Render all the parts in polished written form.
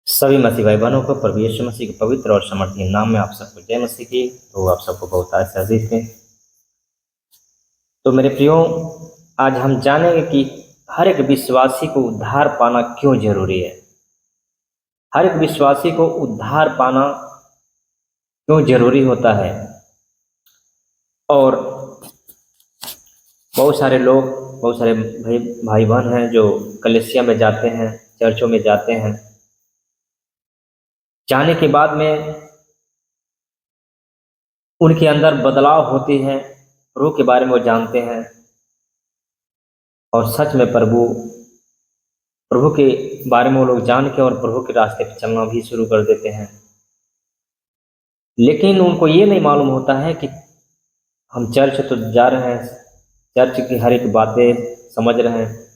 सभी मसीह भाई बहनों को प्रभु यीशु मसीह के पवित्र और समर्थनीय नाम में आप सबको जय मसीह की। तो आप सबको बहुत आशीष अजीज थे। तो मेरे प्रियो, आज हम जानेंगे कि हर एक विश्वासी को उद्धार पाना क्यों जरूरी है। हर एक विश्वासी को उद्धार पाना क्यों जरूरी होता है। और बहुत सारे लोग, बहुत सारे भाई बहन हैं जो कलीसिया में जाते हैं, चर्चों में जाते हैं। जाने के बाद में उनके अंदर बदलाव होती है, प्रभु के बारे में वो जानते हैं और सच में प्रभु के बारे में वो लोग जान के और प्रभु के रास्ते पर चलना भी शुरू कर देते हैं। लेकिन उनको ये नहीं मालूम होता है कि हम चर्च तो जा रहे हैं, चर्च की हर एक बातें समझ रहे हैं,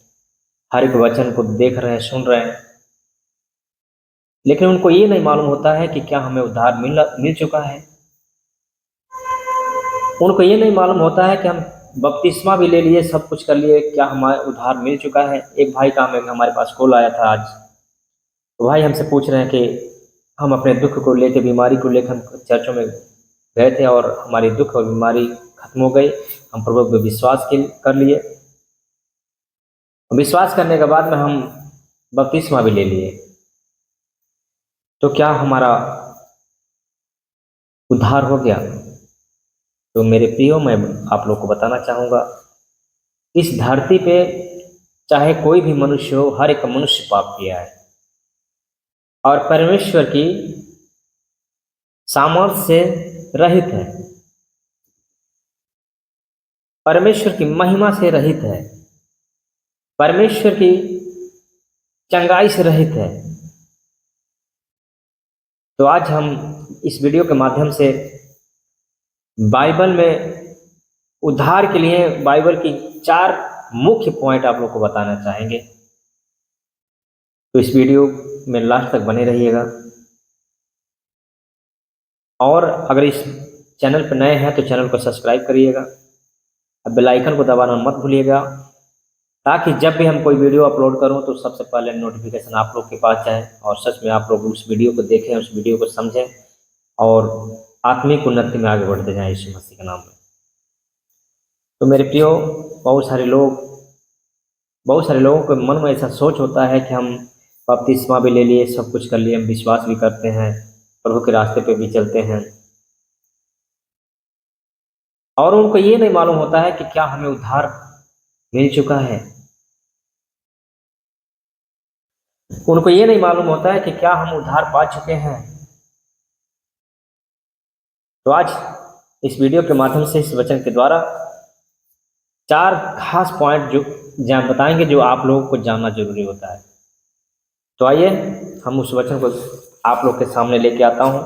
हर एक वचन को देख रहे हैं, सुन रहे हैं, लेकिन उनको ये नहीं मालूम होता है कि क्या हमें उद्धार मिल चुका है। उनको ये नहीं मालूम होता है कि हम बपतिस्मा भी ले लिए, सब कुछ कर लिए, क्या हमारे उद्धार मिल चुका है। एक भाई का हमारे पास कॉल आया था आज। तो भाई हमसे पूछ रहे हैं कि हम अपने दुख को लेकर, बीमारी को लेकर हम चर्चों में गए थे और हमारी दुख और बीमारी खत्म हो गई, हम प्रभु पे विश्वास कर लिए। विश्वास करने के बाद में हम बपतिस्मा भी ले लिए, तो क्या हमारा उद्धार हो गया? तो मेरे प्रियो, मैं आप लोग को बताना चाहूँगा, इस धरती पे चाहे कोई भी मनुष्य हो, हर एक मनुष्य पाप किया है और परमेश्वर की सामर्थ्य से रहित है, परमेश्वर की महिमा से रहित है, परमेश्वर की चंगाई से रहित है। तो आज हम इस वीडियो के माध्यम से बाइबल में उद्धार के लिए बाइबल की 4 मुख्य पॉइंट आप लोग को बताना चाहेंगे। तो इस वीडियो में लास्ट तक बने रहिएगा। और अगर इस चैनल पर नए हैं तो चैनल को सब्सक्राइब करिएगा, अब बेल आइकन को दबाना मत भूलिएगा, ताकि जब भी हम कोई वीडियो अपलोड करूं तो सबसे पहले नोटिफिकेशन आप लोग के पास जाए और सच में आप लोग उस वीडियो को देखें, उस वीडियो को समझें और आत्मिक उन्नति में आगे बढ़ते जाएं यीशु मसीह के नाम में। तो मेरे प्रियो, बहुत सारे लोगों के मन में ऐसा सोच होता है कि हम बपतिस्मा भी ले लिए, सब कुछ कर लिए, हम विश्वास भी करते हैं, प्रभु के रास्ते पे भी चलते हैं, और उनको ये नहीं मालूम होता है कि क्या हमें उद्धार मिल चुका है। उनको ये नहीं मालूम होता है कि क्या हम उद्धार पा चुके हैं। तो आज इस वीडियो के माध्यम से, इस वचन के द्वारा 4 खास पॉइंट जो बताएंगे, जो आप लोगों को जानना जरूरी होता है। तो आइए हम उस वचन को आप लोग के सामने लेके आता हूं।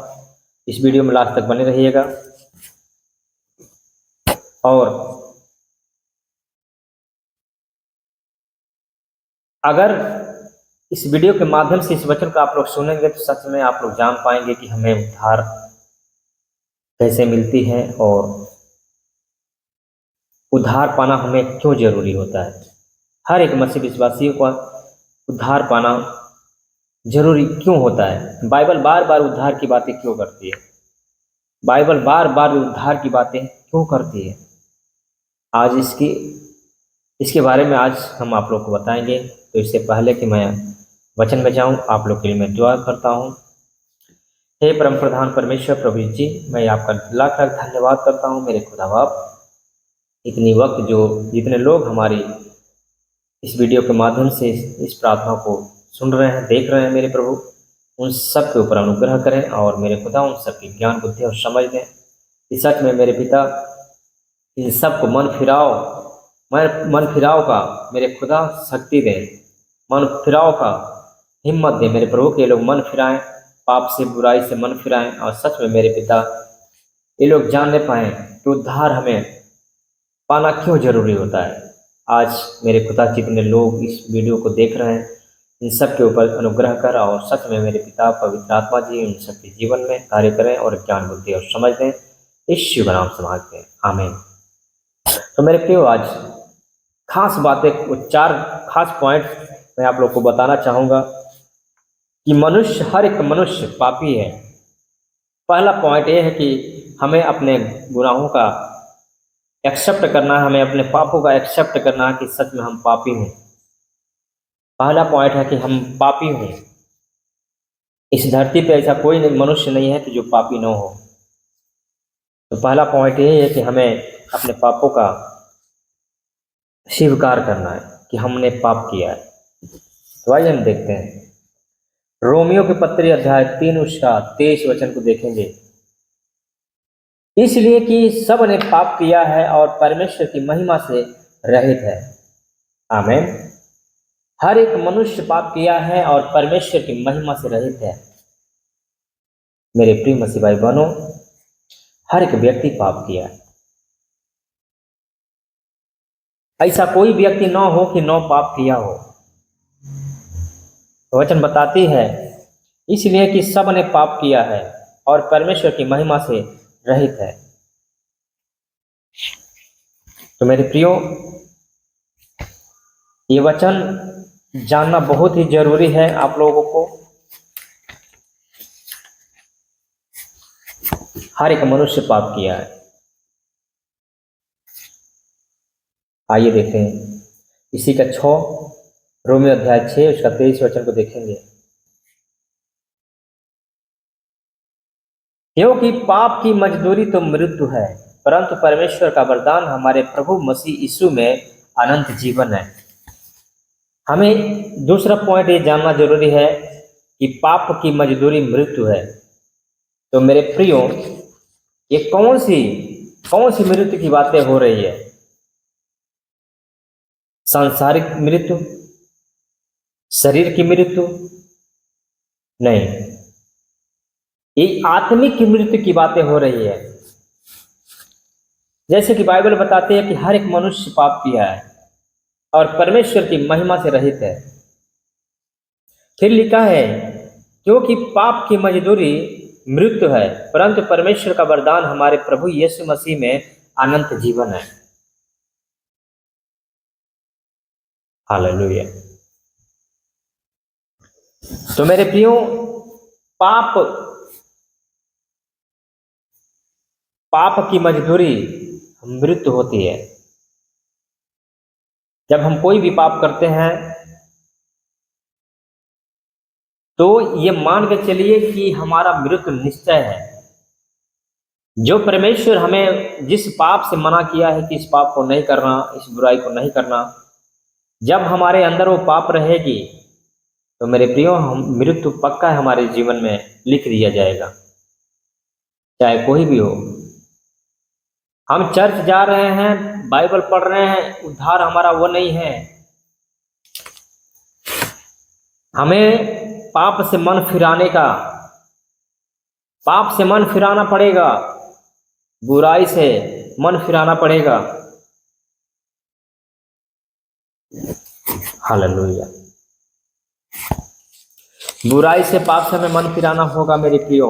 इस वीडियो में लास्ट तक बने रहिएगा। और अगर इस वीडियो के माध्यम से इस वचन को आप लोग सुनेंगे तो सच में आप लोग जान पाएंगे कि हमें उद्धार कैसे मिलती है और उद्धार पाना हमें क्यों जरूरी होता है। हर एक मसीह विश्वासियों को उद्धार पाना जरूरी क्यों होता है। बाइबल बार बार उद्धार की बातें क्यों करती है, बाइबल बार बार उद्धार की बातें क्यों करती है। आज इसके बारे में आज हम आप लोग को बताएंगे। तो इससे पहले कि मैं वचन में जाऊं, आप लोग के लिए मैं दुआ करता हूं। हे परम प्रधान परमेश्वर प्रभु जी, मैं आपका लाख लाख धन्यवाद करता हूं मेरे खुदा बाप। इतनी वक्त जितने लोग हमारी इस वीडियो के माध्यम से इस प्रार्थना को सुन रहे हैं, देख रहे हैं, मेरे प्रभु उन सब के ऊपर अनुग्रह करें और मेरे खुदा उन सबकी ज्ञान बुद्धि और समझ दें। इस सच में मेरे पिता इन सब को मन फिराव का मेरे खुदा शक्ति दें, मन फिराव का हिम्मत दें मेरे प्रभु के लोग मन फिराएं, पाप से बुराई से मन फिराएं और सच में मेरे पिता ये लोग जानने पाएं कि उद्धार हमें पाना क्यों जरूरी होता है। आज मेरे खुदा जितने लोग इस वीडियो को देख रहे हैं, इन सब के ऊपर अनुग्रह कर और सच में मेरे पिता पवित्र आत्मा जी उन सबके जीवन में कार्य करें और ज्ञान बुद्धि और समझ दें। यीशु का नाम से मांगते हैं, आमीन। तो मेरे प्रियो, आज खास बातें, 4 खास पॉइंट मैं आप लोग को बताना चाहूँगा कि मनुष्य, हर एक मनुष्य पापी है। पहला पॉइंट ये है कि हमें अपने गुनाहों का एक्सेप्ट करना है, हमें अपने पापों का एक्सेप्ट करना है कि सच में हम पापी हैं। पहला पॉइंट है कि हम पापी हैं। इस धरती पे ऐसा कोई मनुष्य नहीं है कि जो पापी न हो। तो पहला पॉइंट ये है कि हमें अपने पापों का स्वीकार करना है कि हमने पाप किया है। तो आइए हम देखते हैं रोमियो के पत्री अध्याय 3 उसका 23 वचन को देखेंगे। इसलिए कि सब ने पाप किया है और परमेश्वर की महिमा से रहित है। आमीन। हर एक मनुष्य पाप किया है और परमेश्वर की महिमा से रहित है। मेरे प्रिय मसीह भाई बहनों, हर एक व्यक्ति पाप किया है। ऐसा कोई व्यक्ति न हो कि न पाप किया हो। वचन बताती है इसलिए कि सब ने पाप किया है और परमेश्वर की महिमा से रहित है। तो मेरे प्रियो, ये वचन जानना बहुत ही जरूरी है आप लोगों को। हर एक मनुष्य पाप किया है। आइए देखते हैं इसी का 6 रोमियो अध्याय 6 उसका 23 वचन को देखेंगे। क्योंकि पाप की मजदूरी तो मृत्यु है, परंतु परमेश्वर का वरदान हमारे प्रभु मसीह यीशु में अनंत जीवन है। हमें दूसरा पॉइंट ये जानना जरूरी है कि पाप की मजदूरी मृत्यु है। तो मेरे प्रियो, ये कौन सी मृत्यु की बातें हो रही है? सांसारिक मृत्यु, शरीर की मृत्यु नहीं, ये आत्मिक की मृत्यु की बातें हो रही है। जैसे कि बाइबल बताते हैं कि हर एक मनुष्य पाप किया है और परमेश्वर की महिमा से रहित है। फिर लिखा है क्योंकि पाप की मजदूरी मृत्यु है, परंतु परमेश्वर का वरदान हमारे प्रभु यीशु मसीह में अनंत जीवन है। हालेलुया। तो मेरे प्रियो, पाप की मजदूरी मृत्यु होती है। जब हम कोई भी पाप करते हैं तो ये मान के चलिए कि हमारा मृत्यु निश्चय है। जो परमेश्वर हमें जिस पाप से मना किया है कि इस पाप को नहीं करना, इस बुराई को नहीं करना, जब हमारे अंदर वो पाप रहेगी तो मेरे प्रियो, हम मृत्यु पक्का है हमारे जीवन में लिख दिया जाएगा, चाहे कोई भी हो। हम चर्च जा रहे हैं, बाइबल पढ़ रहे हैं, उद्धार हमारा वो नहीं है। हमें पाप से मन फिराना पड़ेगा, बुराई से मन फिराना पड़ेगा। हालेलुया। बुराई से, पाप से हमें मन फिराना होगा मेरे प्रियो,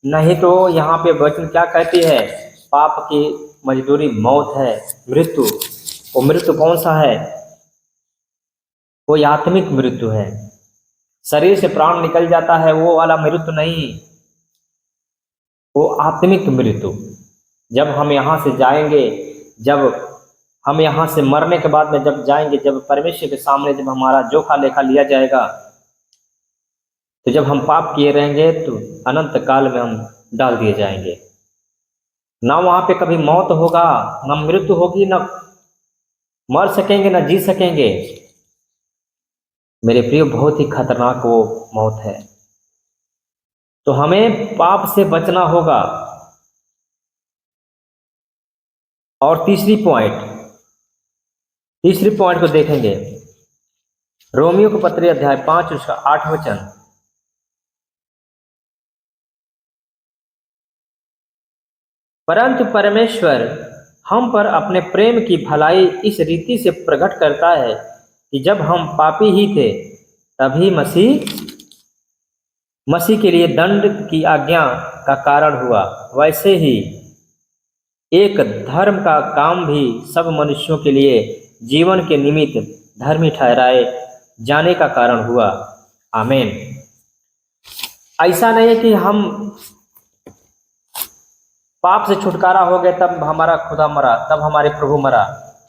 नहीं तो यहाँ पे वचन क्या कहती है? पाप की मजदूरी मौत है, मृत्यु। वो मृत्यु कौन सा है? वो आत्मिक मृत्यु है। शरीर से प्राण निकल जाता है वो वाला मृत्यु नहीं, वो आत्मिक मृत्यु। जब हम यहाँ से जाएंगे, जब हम यहाँ से मरने के बाद में जब जाएंगे, जब परमेश्वर के सामने जब हमारा जोखा लेखा लिया जाएगा, तो जब हम पाप किए रहेंगे तो अनंत काल में हम डाल दिए जाएंगे। ना वहाँ पे कभी मौत होगा, ना मृत्यु होगी, ना मर सकेंगे, ना जी सकेंगे। मेरे प्रिय, बहुत ही खतरनाक वो मौत है। तो हमें पाप से बचना होगा। और तीसरी पॉइंट को देखेंगे, रोमियो के पत्री अध्याय 5 उसका 8 वचन। परंतु परमेश्वर हम पर अपने प्रेम की भलाई इस रीति से प्रकट करता है कि जब हम पापी ही थे तभी मसीह के लिए दंड की आज्ञा का कारण हुआ। वैसे ही एक धर्म का काम भी सब मनुष्यों के लिए जीवन के निमित्त धर्मी ठहराए जाने का कारण हुआ। आमीन। ऐसा नहीं है कि हम पाप से छुटकारा हो गए तब हमारा खुदा मरा, तब हमारे प्रभु मरा।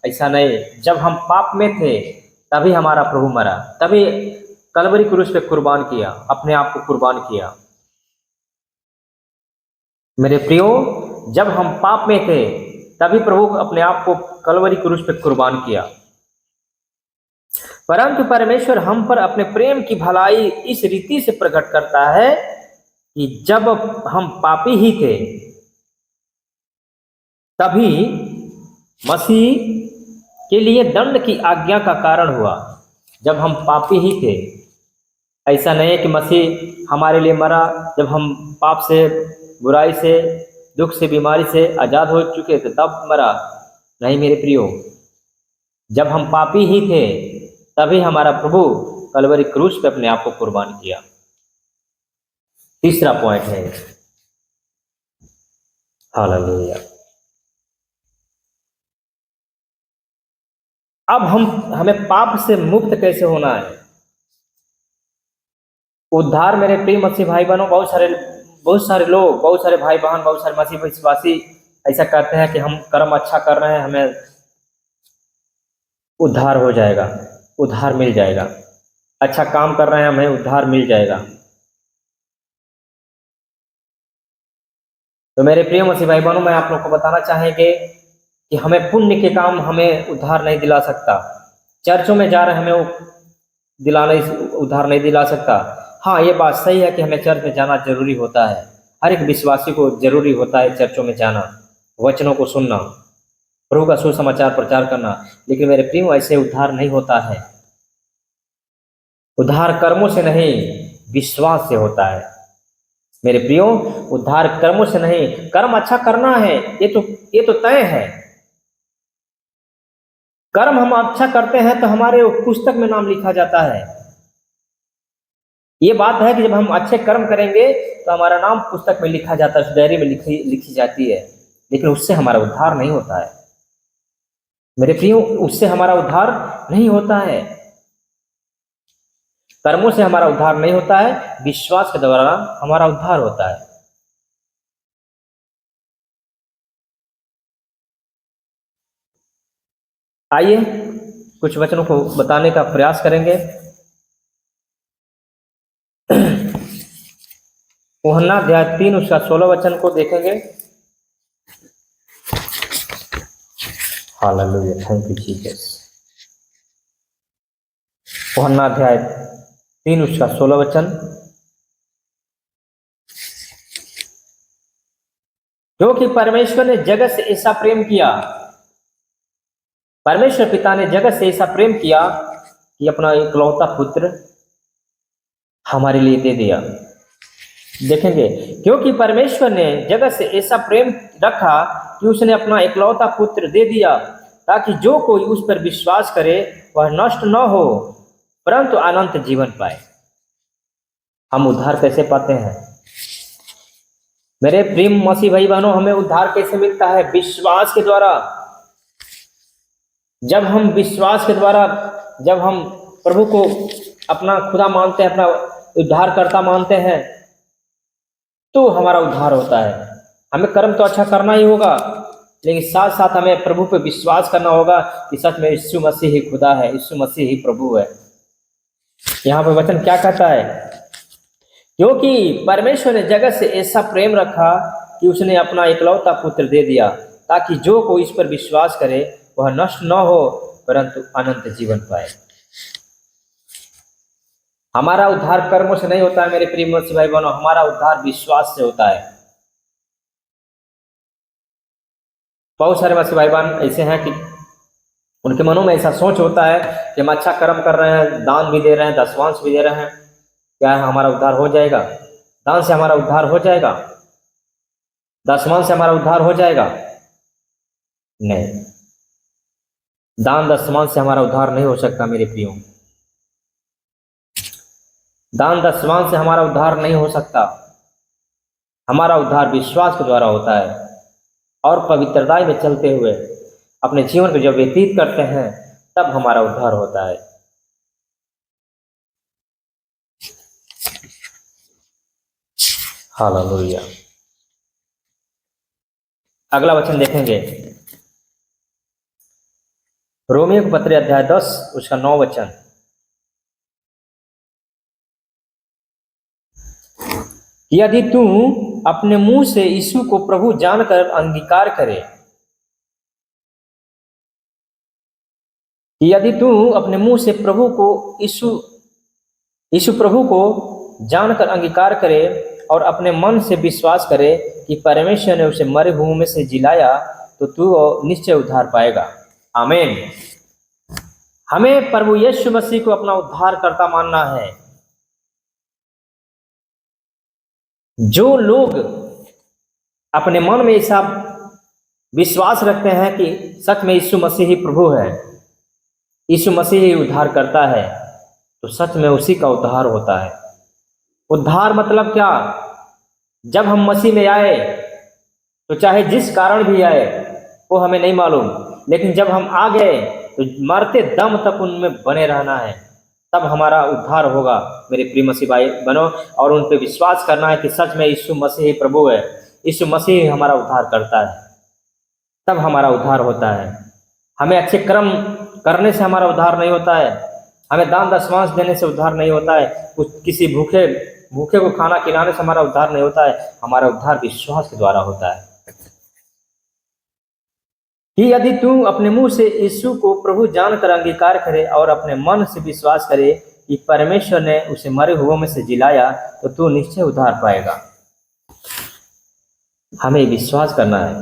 ऐसा नहीं, जब हम पाप में थे तभी हमारा प्रभु मरा, तभी कलवरी क्रूस पे कुर्बान किया, अपने आप को कुर्बान किया। मेरे प्रियो, जब हम पाप में थे तभी प्रभु अपने आप को कलवरी क्रूस पे कुर्बान किया। परंतु परमेश्वर हम पर अपने प्रेम की भलाई इस रीति से प्रकट करता है कि जब हम पापी ही थे तभी मसीह के लिए दंड की आज्ञा का कारण हुआ। जब हम पापी ही थे, ऐसा नहीं है कि मसीह हमारे लिए मरा जब हम पाप से, बुराई से, दुख से, बीमारी से आजाद हो चुके थे तब मरा। नहीं मेरे प्रियो, जब हम पापी ही थे तभी हमारा प्रभु कलवरी क्रूस पे अपने आप को कुर्बान किया। तीसरा पॉइंट है, हालेलुया। अब हमें पाप से मुक्त कैसे होना है? उद्धार मेरे प्रिय मसीह भाई बहनों, बहुत सारे लोग, बहुत सारे भाई बहन, बहुत सारे मसीह विश्वासी ऐसा कहते हैं कि हम कर्म अच्छा कर रहे हैं, हमें उद्धार हो जाएगा, उद्धार मिल जाएगा। अच्छा काम कर रहे हैं, हमें उद्धार मिल जाएगा। तो मेरे प्रिय मसीह भाई बहनों, मैं आप लोग को बताना चाहेंगे कि हमें पुण्य के काम हमें उद्धार नहीं दिला सकता। चर्चों में जा रहे हैं, हमें उद्धार नहीं दिला सकता। हाँ, ये बात सही है कि हमें चर्च में जाना जरूरी होता है, हर एक विश्वासी को जरूरी होता है चर्चों में जाना, वचनों को सुनना, प्रभु का सुसमाचार प्रचार करना। लेकिन मेरे प्रिय, ऐसे उद्धार नहीं होता है। उद्धार कर्मों से नहीं, विश्वास से होता है। मेरे प्रियो, उद्धार कर्मों से नहीं, कर्म अच्छा करना है, ये तो तय है। कर्म हम अच्छा करते हैं तो हमारे पुस्तक में नाम लिखा जाता है। ये बात है कि जब हम अच्छे कर्म करेंगे तो हमारा नाम पुस्तक में लिखा जाता है, उस डायरी में लिखी जाती है। लेकिन उससे हमारा उद्धार नहीं होता है मेरे प्रियो, उससे हमारा उद्धार नहीं होता है। कर्मों से हमारा उद्धार नहीं होता है, विश्वास के द्वारा हमारा उद्धार होता है। आइए कुछ वचनों को बताने का प्रयास करेंगे। यूहन्ना अध्याय 3 उसका 16 वचन को देखेंगे। Hallelujah, thank you Jesus. यूहन्ना अध्याय 3 उसका 16 वचन, क्योंकि परमेश्वर ने जगत से ऐसा प्रेम किया, परमेश्वर पिता ने जगत से ऐसा प्रेम किया कि अपना इकलौता पुत्र हमारे लिए दे दिया। देखेंगे, क्योंकि परमेश्वर ने जगत से ऐसा प्रेम रखा कि उसने अपना इकलौता पुत्र दे दिया, ताकि जो कोई उस पर विश्वास करे वह नष्ट न हो परंतु अनंत जीवन पाए। हम उद्धार कैसे पाते हैं मेरे प्रिय मसीह भाई बहनों? हमें उद्धार कैसे मिलता है? विश्वास के द्वारा। जब हम विश्वास के द्वारा, जब हम प्रभु को अपना खुदा मानते हैं, अपना उद्धारकर्ता मानते हैं, तो हमारा उद्धार होता है। हमें कर्म तो अच्छा करना ही होगा, लेकिन साथ साथ हमें प्रभु पे विश्वास करना होगा कि सच में यीशु मसीह ही खुदा है, यीशु मसीह ही प्रभु है। यहाँ पर वचन क्या कहता है? क्योंकि परमेश्वर ने जगत से ऐसा प्रेम रखा कि उसने अपना इकलौता पुत्र दे दिया, ताकि जो कोई इस पर विश्वास करे वह नष्ट न हो परंतु अनंत जीवन पाए। हमारा उद्धार कर्मों से नहीं होता है मेरे प्रिय मसीह भाई बहनों, हमारा उद्धार विश्वास से होता है। बहुत सारे मसीह भाई बहन ऐसे हैं कि उनके मनों में ऐसा सोच होता है कि हम अच्छा कर्म कर रहे हैं, दान भी दे रहे हैं, दशवांश भी दे रहे हैं, क्या है हमारा उद्धार हो जाएगा? दान से हमारा उद्धार हो जाएगा? दशवांश से हमारा उद्धार हो जाएगा? नहीं, दान दशवांश से हमारा उद्धार नहीं हो सकता मेरे प्रियो। दान दशवांश से हमारा उद्धार नहीं हो सकता। हमारा उद्धार विश्वास के द्वारा होता है, और पवित्रता में चलते हुए अपने जीवन को जब व्यतीत करते हैं तब हमारा उद्धार होता है। हालेलुया। अगला वचन देखेंगे, रोमियो के पत्र अध्याय 10 उसका 9 वचन। यदि तू अपने मुंह से यीशु को प्रभु जानकर अंगीकार करे, यदि तू अपने मुंह से प्रभु को यीशु प्रभु को जानकर अंगीकार करे और अपने मन से विश्वास करे कि परमेश्वर ने उसे मरे हुओं में से जिलाया, तो तू निश्चय उद्धार पाएगा। आमीन। हमें प्रभु यीशु मसीह को अपना उद्धारकर्ता मानना है। जो लोग अपने मन में ऐसा विश्वास रखते हैं कि सच में यीशु मसीह ही प्रभु है, यीशु मसीह ही उद्धार करता है, तो सच में उसी का उद्धार होता है। उद्धार मतलब क्या? जब हम मसीह में आए तो चाहे जिस कारण भी आए वो हमें नहीं मालूम, लेकिन जब हम आ गए तो मरते दम तक उनमें बने रहना है, तब हमारा उद्धार होगा। मेरे प्रिय मसीह भाई बनो, और उन पे विश्वास करना है कि सच में यीशु मसीह ही प्रभु है, यीशु मसीह ही हमारा उद्धार करता है, तब हमारा उद्धार होता है। हमें अच्छे कर्म करने से हमारा उद्धार नहीं होता है, हमें दान दशमांश देने से उद्धार नहीं होता है, किसी भूखे को खाना खिलाने से हमारा उद्धार नहीं होता है। हमारा उद्धार विश्वास के द्वारा होता है कि यदि तू अपने मुंह से यीशु को प्रभु जानकर अंगीकार करे और अपने मन से विश्वास करे कि परमेश्वर ने उसे मरे हुओं में से जिलाया, तो तू निश्चय उद्धार पाएगा। हमें विश्वास करना है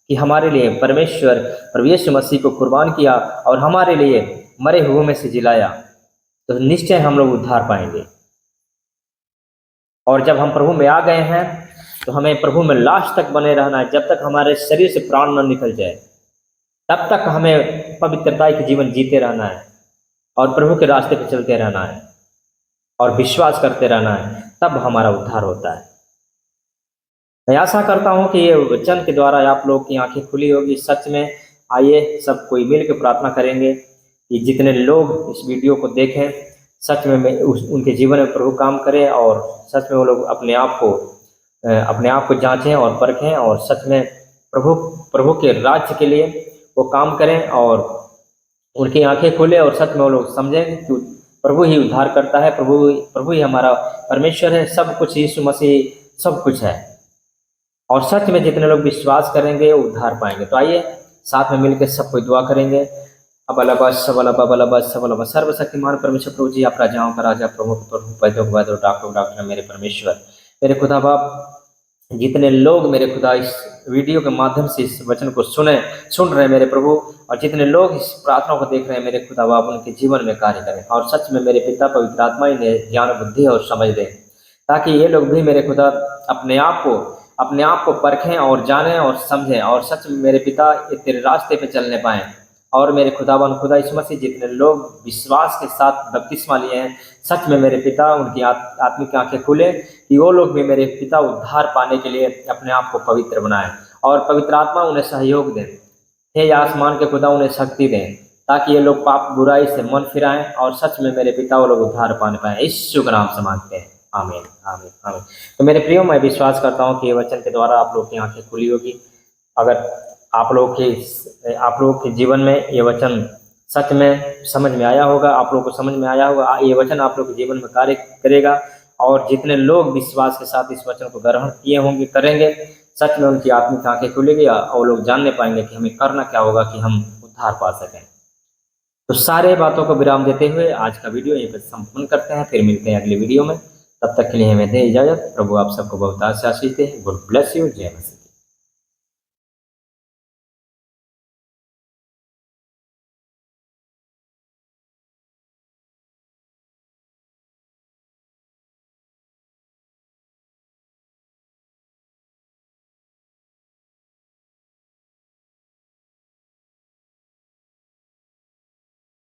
कि हमारे लिए परमेश्वर प्रभु यीशु मसीह को कुर्बान किया और हमारे लिए मरे हुओं में से जिलाया, तो निश्चय हम लोग उद्धार पाएंगे। और जब हम प्रभु में आ गए हैं तो हमें प्रभु में लास्ट तक बने रहना है। जब तक हमारे शरीर से प्राण न निकल जाए तब तक हमें पवित्रता के जीवन जीते रहना है और प्रभु के रास्ते पर चलते रहना है और विश्वास करते रहना है, तब हमारा उद्धार होता है। मैं आशा करता हूं कि ये वचन के द्वारा आप लोग की आंखें खुली होगी। सच में आइए सब कोई मिल के प्रार्थना करेंगे कि जितने लोग इस वीडियो को देखें, सच में उनके जीवन में प्रभु काम करे और सच में वो लोग अपने आप को जांचें और परखें और सच में प्रभु के राज्य के लिए वो काम करें और उनकी आंखें खुले और सच में वो लोग समझें कि प्रभु ही उद्धार करता है, प्रभु ही हमारा परमेश्वर है, सब कुछ यीशु मसीह सब कुछ है। और सच में जितने लोग विश्वास करेंगे वो उद्धार पाएंगे। तो आइए साथ में मिलकर सब कोई दुआ करेंगे। सर्वशक्तिमान परमेश्वर प्रभु जी, आप राजाओं का राजा, प्रभु पैदों के बाद डॉक्टर मेरे परमेश्वर, मेरे खुदा बाप, जितने लोग मेरे खुदा इस वीडियो के माध्यम से इस वचन को सुन रहे हैं मेरे प्रभु, और जितने लोग इस प्रार्थना को देख रहे हैं मेरे खुदा बाप, उनके जीवन में कार्य करें और सच में मेरे पिता पवित्र आत्मा इन्हें ज्ञान बुद्धि और समझ दें, ताकि ये लोग भी मेरे खुदा अपने आप को परखें और जानें और समझें और सच में मेरे पिता तेरे रास्ते पे चलने पाएं। और मेरे खुदा यीशु मसीह, जितने लोग विश्वास के साथ बपतिस्मा लिए हैं, सच में मेरे पिता उनकी आत्मिक आंखें खुले कि वो लोग भी मेरे पिता उद्धार पाने के लिए अपने आप को पवित्र बनाएं और पवित्र आत्मा उन्हें सहयोग दें। हे आसमान के खुदा, उन्हें शक्ति दें ताकि ये लोग पाप बुराई से मन फिराएं और सच में मेरे पिता वो लोग उद्धार पाने पाएं। यीशु के नाम से मांगते हैं, आमीन आमीन आमीन। तो मेरे प्रियो, मैं विश्वास करता हूँ कि ये वचन के द्वारा आप लोग की आंखें खुली होगी। अगर आप लोग के जीवन में ये वचन सच में समझ में आया होगा, आप लोग को समझ में आया होगा, ये वचन आप लोग के जीवन में कार्य करेगा और जितने लोग विश्वास के साथ इस वचन को ग्रहण किए होंगे, करेंगे, सच में उनकी आत्मिक आंखें खुलेगी और लोग जानने पाएंगे कि हमें करना क्या होगा कि हम उद्धार पा सकें। तो सारे बातों को विराम देते हुए आज का वीडियो यहीं पर संपन्न करते हैं। फिर मिलते हैं अगले वीडियो में, तब तक के लिए हमें दें इजाजत। प्रभु आप सबको बहुत आशीष दे। God bless you. जय मसीह।